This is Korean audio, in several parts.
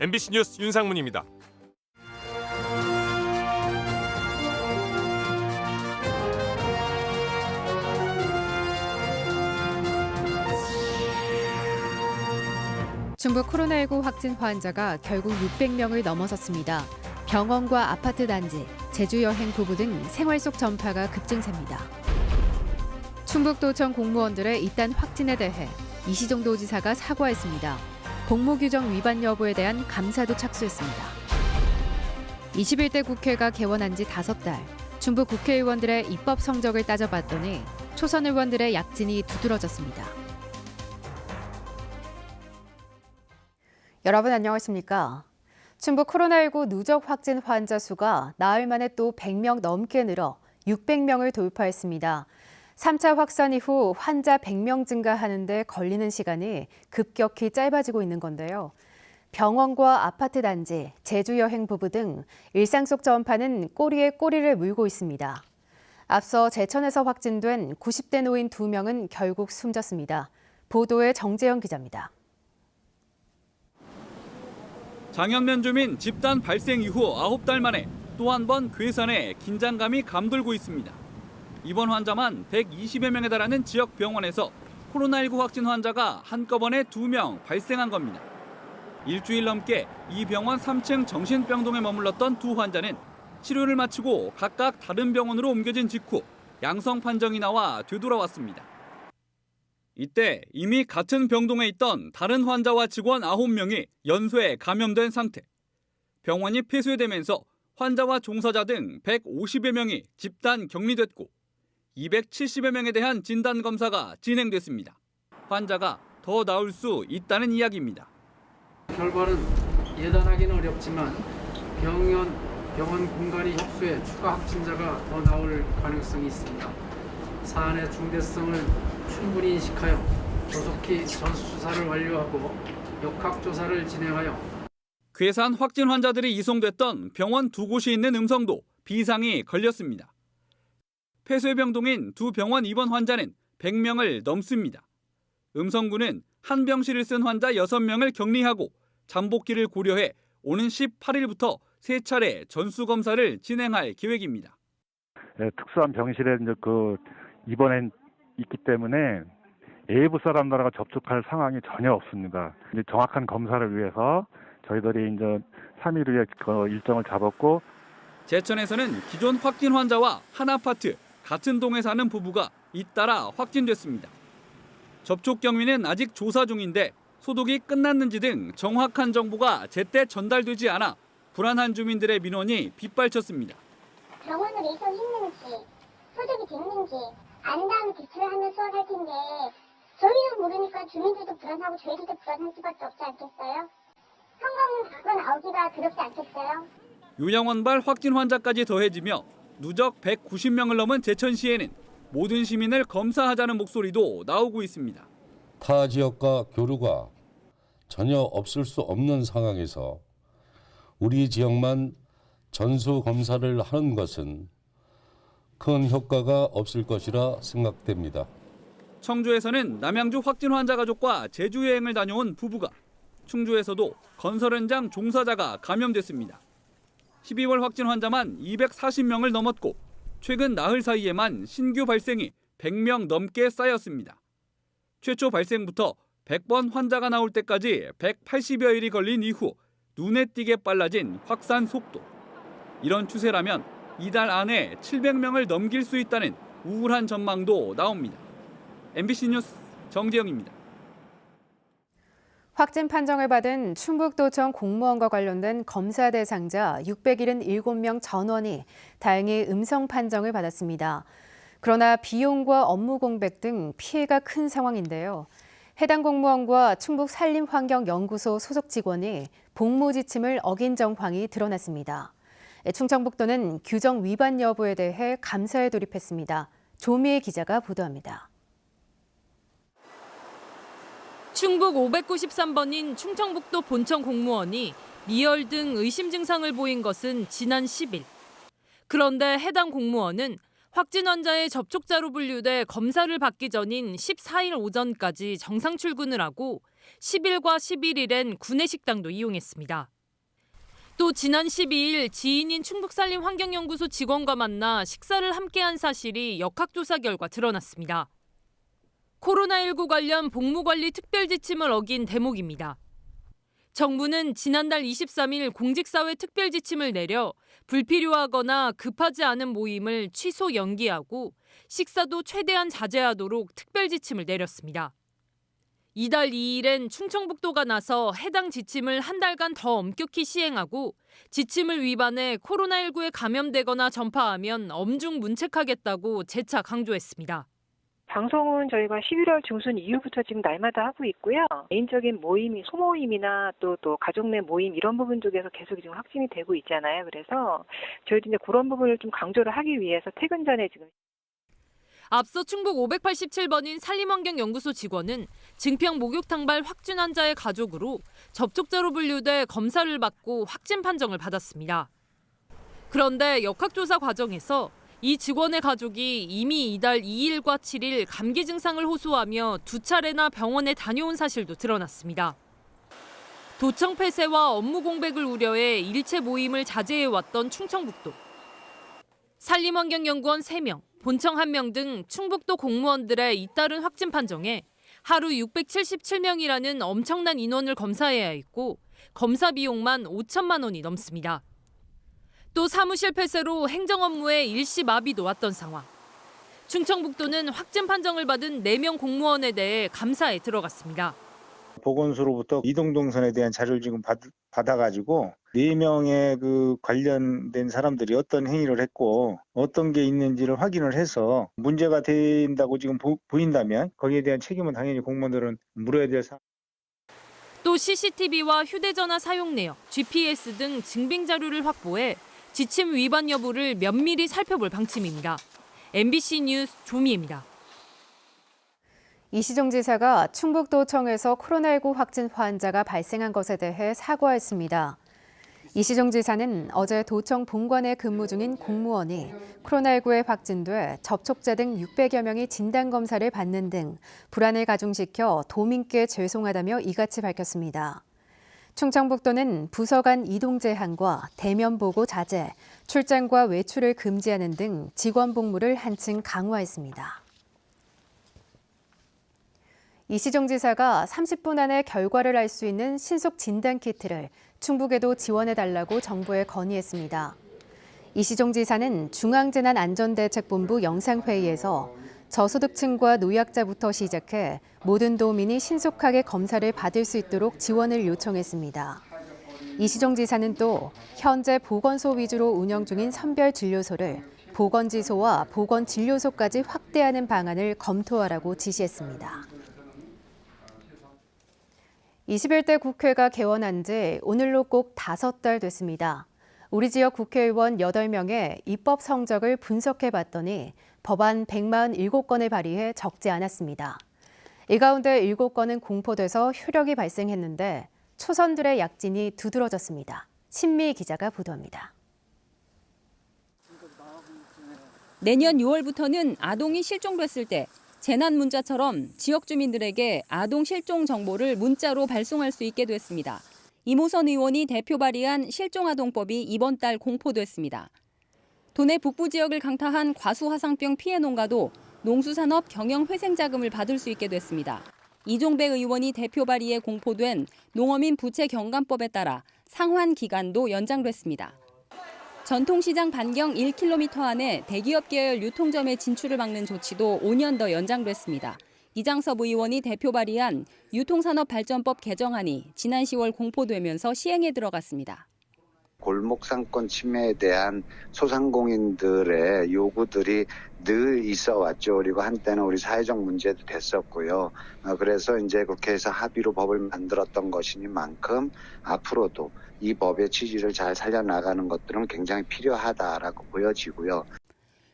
MBC 뉴스 윤상문입니다. 중국 코로나19 확진 환자가 결국 600명을 넘어섰습니다. 병원과 아파트 단지, 제주 여행 부부 등 생활 속 전파가 급증세입니다. 충북도청 공무원들의 잇단 확진에 대해 이시종 도지사가 사과했습니다. 복무규정 위반 여부에 대한 감사도 착수했습니다. 21대 국회가 개원한 지 5달, 중부 국회의원들의 입법 성적을 따져봤더니 초선 의원들의 약진이 두드러졌습니다. 여러분 안녕하십니까? 충북 코로나19 누적 확진 환자 수가 나흘 만에 또 100명 넘게 늘어 600명을 돌파했습니다. 3차 확산 이후 환자 100명 증가하는데 걸리는 시간이 급격히 짧아지고 있는 건데요. 병원과 아파트 단지, 제주 여행 부부 등 일상 속 전파는 꼬리에 꼬리를 물고 있습니다. 앞서 제천에서 확진된 90대 노인 2명은 결국 숨졌습니다. 보도에 정재영 기자입니다. 장현면 주민 집단 발생 이후 9달 만에 또 한 번 괴산에 긴장감이 감돌고 있습니다. 이번 환자만 120여 명에 달하는 지역 병원에서 코로나19 확진 환자가 한꺼번에 2명 발생한 겁니다. 일주일 넘게 이 병원 3층 정신병동에 머물렀던 두 환자는 치료를 마치고 각각 다른 병원으로 옮겨진 직후 양성 판정이 나와 되돌아왔습니다. 이때 이미 같은 병동에 있던 다른 환자와 직원 9명이 연쇄 감염된 상태. 병원이 폐쇄되면서 환자와 종사자 등 150여 명이 집단 격리됐고 270여 명에 대한 진단검사가 진행됐습니다. 환자가 더 나을 수 있다는 이야기입니다. 결과는 예단하기는 어렵지만 병원 공간이 협소해 추가 확진자가 더 나올 가능성이 있습니다. 사안의 중대성을 충분히 인식하여 조속히 전수조사를 완료하고 역학조사를 진행하여 괴산 확진 환자들이 이송됐던 병원 2곳이 있는 음성도 비상이 걸렸습니다. 폐쇄병동인 두 병원 입원 환자는 100명을 넘습니다. 음성군은 한 병실을 쓴 환자 6명을 격리하고 잠복기를 고려해 오는 18일부터 3차례 전수검사를 진행할 계획입니다. 네, 특수한 병실에 입원해 있기 때문에 외부 사람들과 접촉할 상황이 전혀 없습니다. 이제 정확한 검사를 위해서 저희들이 이제 3일 후에 그 일정을 잡았고, 제천에서는 기존 확진 환자와 한 아파트 같은 동에 사는 부부가 잇따라 확진됐습니다. 접촉 경위는 아직 조사 중인데 소독이 끝났는지 등 정확한 정보가 제때 전달되지 않아 불안한 주민들의 민원이 빗발쳤습니다. 병원으로 이송했는지 소독이 됐는지 안 다음에 대처를 하면 수월할 텐데 저희도 모르니까 주민들도 불안하고 저희들도 불안할 수밖에 없지 않겠어요? 성공 나오기가 두렵지 않겠어요? 요양원발 확진 환자까지 더해지며 누적 190명을 넘은 제천시에는 모든 시민을 검사하자는 목소리도 나오고 있습니다. 타 지역과 교류가 전혀 없을 수 없는 상황에서 우리 지역만 전수 검사를 하는 것은 큰 효과가 없을 것이라 생각됩니다. 청주에서는 남양주 확진 환자 가족과 제주 여행을 다녀온 부부가, 충주에서도 건설 현장 종사자가 감염됐습니다. 12월 확진 환자만 240명을 넘었고 최근 나흘 사이에만 신규 발생이 100명 넘게 쌓였습니다. 최초 발생부터 100번 환자가 나올 때까지 180여일이 걸린 이후 눈에 띄게 빨라진 확산 속도. 이런 추세라면 이달 안에 700명을 넘길 수 있다는 우울한 전망도 나옵니다. MBC 뉴스 정재영입니다. 확진 판정을 받은 충북도청 공무원과 관련된 검사 대상자 677명 전원이 다행히 음성 판정을 받았습니다. 그러나 비용과 업무 공백 등 피해가 큰 상황인데요. 해당 공무원과 충북산림환경연구소 소속 직원이 복무 지침을 어긴 정황이 드러났습니다. 충청북도는 규정 위반 여부에 대해 감사에 돌입했습니다. 조미애 기자가 보도합니다. 충북 593번인 충청북도 본청 공무원이 미열 등 의심 증상을 보인 것은 지난 10일. 그런데 해당 공무원은 확진 환자의 접촉자로 분류돼 검사를 받기 전인 14일 오전까지 정상 출근을 하고 10일과 11일엔 구내식당도 이용했습니다. 또 지난 12일 지인인 충북산림환경연구소 직원과 만나 식사를 함께한 사실이 역학조사 결과 드러났습니다. 코로나19 관련 복무관리 특별지침을 어긴 대목입니다. 정부는 지난달 23일 공직사회 특별지침을 내려 불필요하거나 급하지 않은 모임을 취소 연기하고 식사도 최대한 자제하도록 특별지침을 내렸습니다. 이달 2일엔 충청북도가 나서 해당 지침을 한 달간 더 엄격히 시행하고 지침을 위반해 코로나19에 감염되거나 전파하면 엄중 문책하겠다고 재차 강조했습니다. 방송은 저희가 11월 중순 이후부터 지금 날마다 하고 있고요. 개인적인 모임이 소모임이나 또 가족 내 모임 이런 부분 쪽에서 계속 지금 확진이 되고 있잖아요. 그래서 저희도 이제 그런 부분을 좀 강조를 하기 위해서 퇴근 전에 지금. 앞서 충북 587번인 산림환경연구소 직원은 증평 목욕탕발 확진 환자의 가족으로 접촉자로 분류돼 검사를 받고 확진 판정을 받았습니다. 그런데 역학조사 과정에서 이 직원의 가족이 이미 이달 2일과 7일 감기 증상을 호소하며 2차례나 병원에 다녀온 사실도 드러났습니다. 도청 폐쇄와 업무 공백을 우려해 일체 모임을 자제해왔던 충청북도. 산림환경연구원 3명, 본청 1명 등 충북도 공무원들의 잇따른 확진 판정에 하루 677명이라는 엄청난 인원을 검사해야 했고 검사 비용만 5천만 원이 넘습니다. 또 사무실 폐쇄로 행정 업무에 일시 마비도 왔던 상황. 충청북도는 확진 판정을 받은 4명 공무원에 대해 감사에 들어갔습니다. 보건소로부터 이동동선에 대한 자료를 지금 받아가지고 4명의 그 관련된 사람들이 어떤 행위를 했고 어떤 게 있는지를 확인을 해서 문제가 된다고 지금 보인다면 거기에 대한 책임은 당연히 공무원들은 물어야 될 사항. 또 CCTV와 휴대전화 사용 내역, GPS 등 증빙 자료를 확보해 지침 위반 여부를 면밀히 살펴볼 방침입니다. MBC 뉴스 조미입니다. 이시종 지사가 충북도청에서 코로나19 확진 환자가 발생한 것에 대해 사과했습니다. 이시종 지사는 어제 도청 본관에 근무 중인 공무원이 코로나19에 확진돼 접촉자 등 600여 명이 진단검사를 받는 등 불안을 가중시켜 도민께 죄송하다며 이같이 밝혔습니다. 충청북도는 부서 간 이동 제한과 대면 보고 자제, 출장과 외출을 금지하는 등 직원 복무를 한층 강화했습니다. 이시종 지사가 30분 안에 결과를 알 수 있는 신속 진단 키트를 충북에도 지원해달라고 정부에 건의했습니다. 이시종 지사는 중앙재난안전대책본부 영상회의에서 저소득층과 노약자부터 시작해 모든 도민이 신속하게 검사를 받을 수 있도록 지원을 요청했습니다. 이시종 지사는 또 현재 보건소 위주로 운영 중인 선별진료소를 보건지소와 보건진료소까지 확대하는 방안을 검토하라고 지시했습니다. 21대 국회가 개원한 지 오늘로 꼭 5달 됐습니다. 우리 지역 국회의원 8명의 입법 성적을 분석해봤더니 법안 147건을 발의해 적지 않았습니다. 이 가운데 7건은 공포돼서 효력이 발생했는데 초선들의 약진이 두드러졌습니다. 신미 기자가 보도합니다. 내년 6월부터는 아동이 실종됐을 때 재난 문자처럼 지역 주민들에게 아동 실종 정보를 문자로 발송할 수 있게 됐습니다. 이모선 의원이 대표 발의한 실종아동법이 이번 달 공포됐습니다. 도내 북부 지역을 강타한 과수화상병 피해 농가도 농수산업 경영회생자금을 받을 수 있게 됐습니다. 이종배 의원이 대표 발의에 공포된 농어민 부채 경감법에 따라 상환 기간도 연장됐습니다. 전통시장 반경 1km 안에 대기업 계열 유통점의 진출을 막는 조치도 5년 더 연장됐습니다. 이장섭 의원이 대표 발의한 유통산업발전법 개정안이 지난 10월 공포되면서 시행에 들어갔습니다. 골목 상권 침해에 대한 소상공인들의 요구들이 늘 있어 왔죠. 그리고 한때는 우리 사회적 문제도 됐었고요. 그래서 이제 국회에서 합의로 법을 만들었던 것이니만큼 앞으로도 이 법의 취지를 잘 살려나가는 것들은 굉장히 필요하다라고 보여지고요.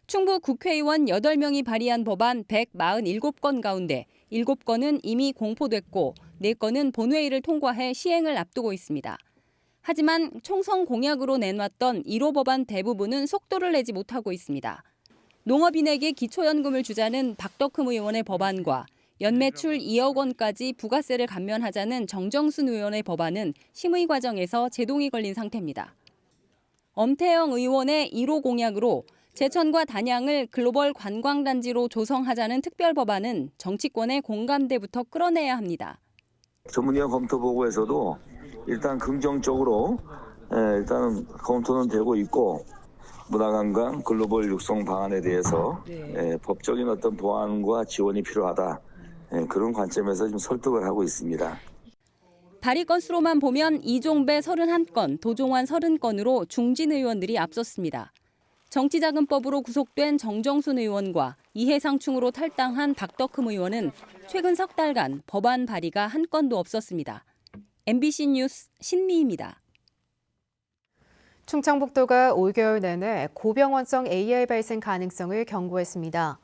충북 국회의원 8명이 발의한 법안 147건 가운데 7건은 이미 공포됐고 4건은 본회의를 통과해 시행을 앞두고 있습니다. 하지만 총선 공약으로 내놨던 1호 법안 대부분은 속도를 내지 못하고 있습니다. 농업인에게 기초연금을 주자는 박덕흠 의원의 법안과 연매출 2억 원까지 부가세를 감면하자는 정정순 의원의 법안은 심의 과정에서 제동이 걸린 상태입니다. 엄태영 의원의 1호 공약으로 제천과 단양을 글로벌 관광단지로 조성하자는 특별 법안은 정치권의 공감대부터 끌어내야 합니다. 전문위원 검토 보고에서도 일단 긍정적으로 일단 검토는 되고 있고 문화관광 글로벌 육성 방안에 대해서 법적인 어떤 보완과 지원이 필요하다. 그런 관점에서 지금 설득을 하고 있습니다. 발의 건수로만 보면 이종배 31건, 도종환 30건으로 중진 의원들이 앞섰습니다. 정치자금법으로 구속된 정정순 의원과 이해상충으로 탈당한 박덕흠 의원은 최근 석 달간 법안 발의가 한 건도 없었습니다. MBC 뉴스 신미입니다. 충청북도가 올 겨울 내내 고병원성 AI 발생 가능성을 경고했습니다.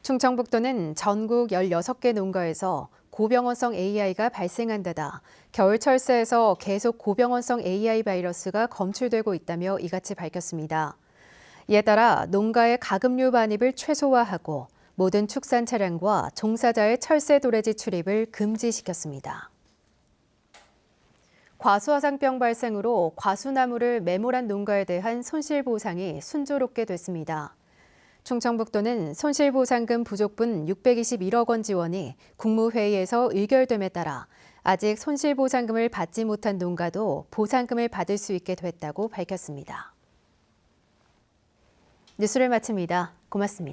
충청북도는 전국 16개 농가에서 고병원성 AI가 발생한 데다 겨울 철새에서 계속 고병원성 AI 바이러스가 검출되고 있다며 이같이 밝혔습니다. 이에 따라 농가의 가금류 반입을 최소화하고 모든 축산 차량과 종사자의 철새 도래지 출입을 금지시켰습니다. 과수화상병 발생으로 과수나무를 매몰한 농가에 대한 손실보상이 순조롭게 됐습니다. 충청북도는 손실보상금 부족분 621억 원 지원이 국무회의에서 의결됨에 따라 아직 손실보상금을 받지 못한 농가도 보상금을 받을 수 있게 됐다고 밝혔습니다. 뉴스를 마칩니다. 고맙습니다.